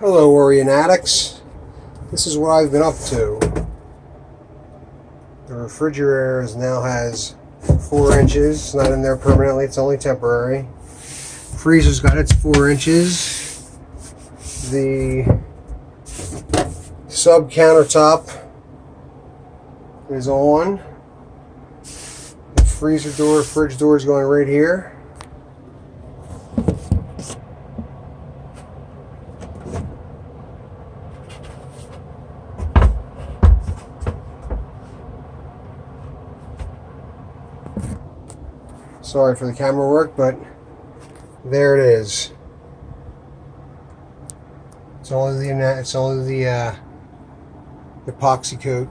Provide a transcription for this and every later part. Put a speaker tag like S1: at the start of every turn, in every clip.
S1: Hello Orianatics. This is what I've been up to. The refrigerator now has 4 inches. It's not in there permanently, it's only temporary. Freezer's got its 4 inches. The sub countertop is on. The freezer door, fridge door is going right here. Sorry for the camera work, but there it is. It's only the epoxy coat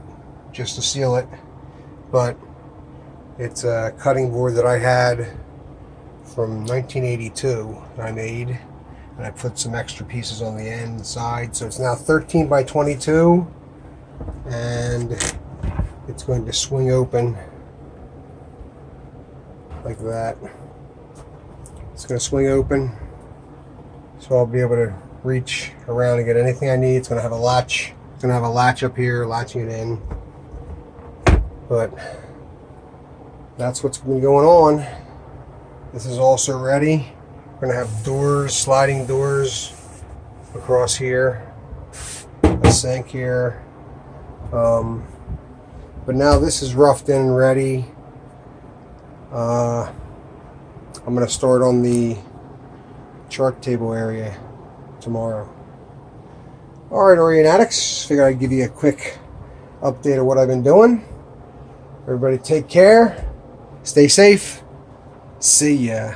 S1: just to seal it, but it's a cutting board that I had from 1982 that I made, and I put some extra pieces on the end side, so it's now 13 by 22, and it's going to swing open like that. It's going to swing open, so I'll be able to reach around and get anything I need. It's going to have a latch. It's going to have a latch up here, latching it in. But that's what's been going on. This is also ready. We're going to have doors, sliding doors across here, a sink here. But now this is roughed in and ready. I'm going to start on the chart table area tomorrow. Alright Orianatics, figured I'd give you a quick update of what I've been doing. Everybody take care, stay safe, see ya.